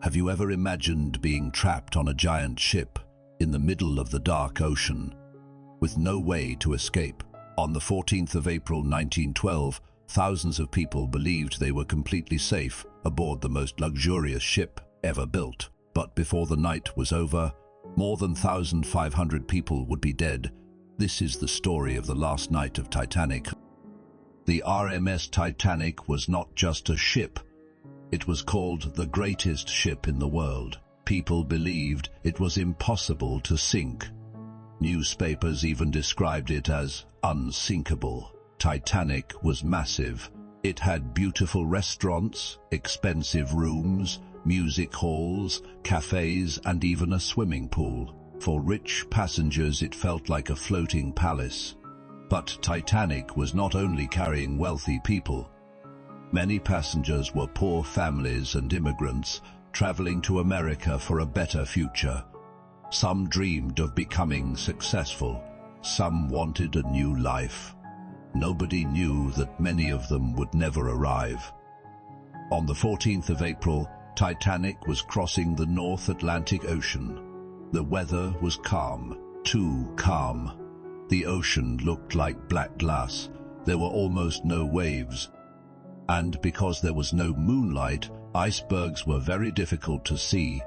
Have you ever imagined being trapped on a giant ship in the middle of the dark ocean, with no way to escape? On the 14th of April 1912, thousands of people believed they were completely safe aboard the most luxurious ship ever built. But before the night was over, more than 1,500 people would be dead. This is the story of the last night of Titanic. The RMS Titanic was not just a ship. It was called the greatest ship in the world. People believed it was impossible to sink. Newspapers even described it as unsinkable. Titanic was massive. It had beautiful restaurants, expensive rooms, music halls, cafes, and even a swimming pool. For rich passengers, it felt like a floating palace. But Titanic was not only carrying wealthy people. Many passengers were poor families and immigrants traveling to America for a better future. Some dreamed of becoming successful. Some wanted a new life. Nobody knew that many of them would never arrive. On the 14th of April, Titanic was crossing the North Atlantic Ocean. The weather was calm, too calm. The ocean looked like black glass. There were almost no waves. And because there was no moonlight, icebergs were very difficult to see.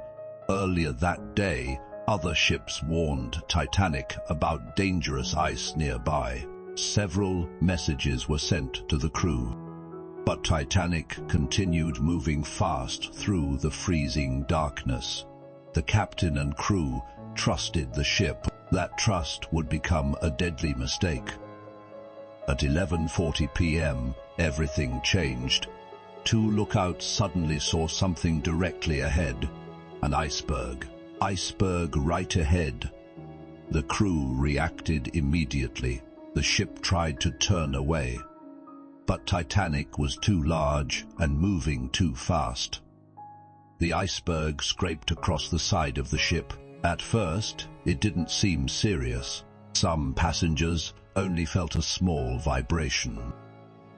Earlier that day, other ships warned Titanic about dangerous ice nearby. Several messages were sent to the crew. But Titanic continued moving fast through the freezing darkness. The captain and crew trusted the ship. That trust would become a deadly mistake. At 11:40 p.m., everything changed. Two lookouts suddenly saw something directly ahead. An iceberg. Iceberg right ahead. The crew reacted immediately. The ship tried to turn away. But Titanic was too large and moving too fast. The iceberg scraped across the side of the ship. At first, it didn't seem serious. Some passengers only felt a small vibration.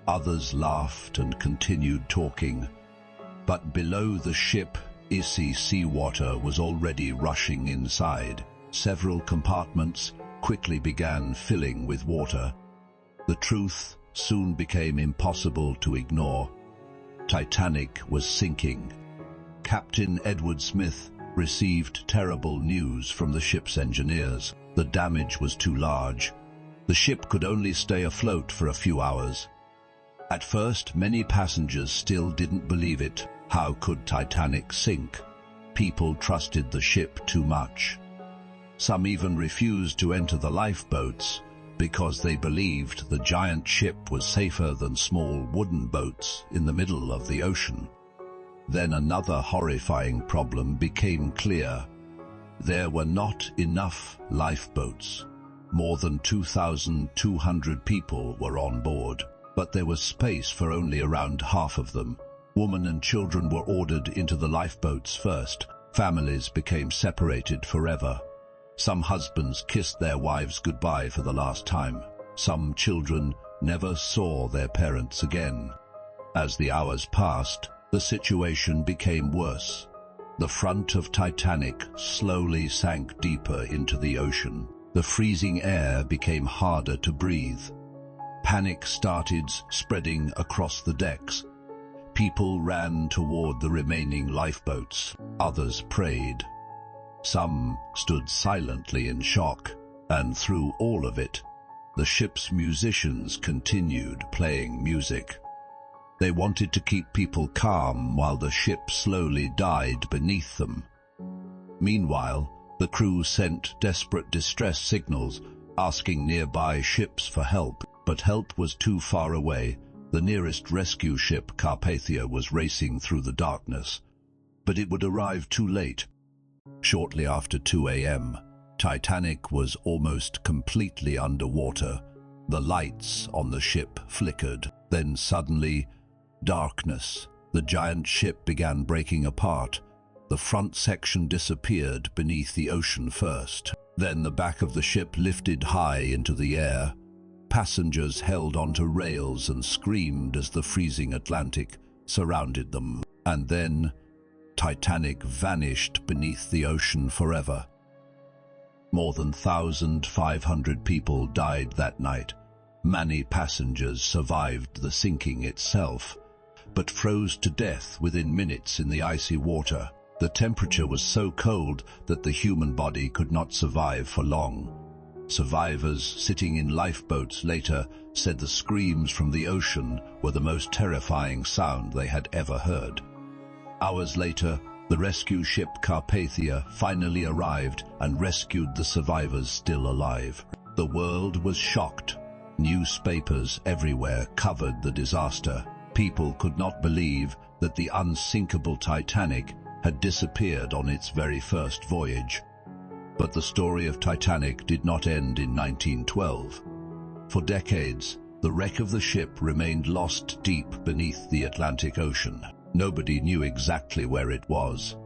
Others laughed and continued talking. But below the ship, icy seawater was already rushing inside. Several compartments quickly began filling with water. The truth soon became impossible to ignore. Titanic was sinking. Captain Edward Smith received terrible news from the ship's engineers. The damage was too large. The ship could only stay afloat for a few hours. At first, many passengers still didn't believe it. How could Titanic sink? People trusted the ship too much. Some even refused to enter the lifeboats because they believed the giant ship was safer than small wooden boats in the middle of the ocean. Then another horrifying problem became clear. There were not enough lifeboats. More than 2,200 people were on board, but there was space for only around half of them. Women and children were ordered into the lifeboats first. Families became separated forever. Some husbands kissed their wives goodbye for the last time. Some children never saw their parents again. As the hours passed, the situation became worse. The front of Titanic slowly sank deeper into the ocean. The freezing air became harder to breathe. Panic started spreading across the decks. People ran toward the remaining lifeboats. Others prayed. Some stood silently in shock, and through all of it, the ship's musicians continued playing music. They wanted to keep people calm while the ship slowly died beneath them. Meanwhile, the crew sent desperate distress signals, asking nearby ships for help, but help was too far away. The nearest rescue ship, Carpathia, was racing through the darkness, but it would arrive too late. Shortly after 2 a.m., Titanic was almost completely underwater. The lights on the ship flickered. Then suddenly, darkness. The giant ship began breaking apart. The front section disappeared beneath the ocean first. Then the back of the ship lifted high into the air. Passengers held onto rails and screamed as the freezing Atlantic surrounded them. And then Titanic vanished beneath the ocean forever. More than 1,500 people died that night. Many passengers survived the sinking itself, but froze to death within minutes in the icy water. The temperature was so cold that the human body could not survive for long. Survivors sitting in lifeboats later said the screams from the ocean were the most terrifying sound they had ever heard. Hours later, the rescue ship Carpathia finally arrived and rescued the survivors still alive. The world was shocked. Newspapers everywhere covered the disaster. People could not believe that the unsinkable Titanic had disappeared on its very first voyage. But the story of Titanic did not end in 1912. For decades, the wreck of the ship remained lost deep beneath the Atlantic Ocean. Nobody knew exactly where it was.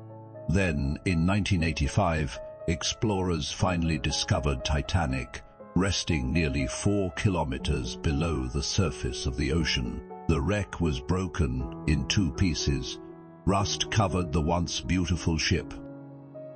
Then, in 1985, explorers finally discovered Titanic, resting nearly 4 kilometers below the surface of the ocean. The wreck was broken in 2 pieces. Rust covered the once beautiful ship.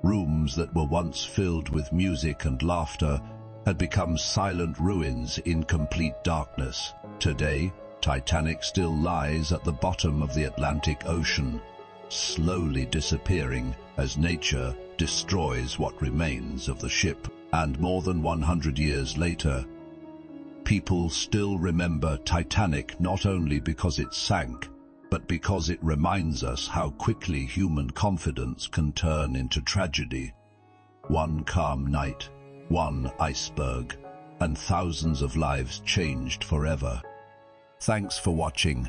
Rooms that were once filled with music and laughter had become silent ruins in complete darkness. Today, Titanic still lies at the bottom of the Atlantic Ocean, slowly disappearing as nature destroys what remains of the ship. And more than 100 years later, people still remember Titanic not only because it sank, but because it reminds us how quickly human confidence can turn into tragedy. One calm night, one iceberg, and thousands of lives changed forever. Thanks for watching.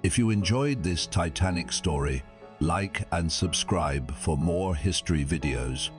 If you enjoyed this Titanic story, like and subscribe for more history videos.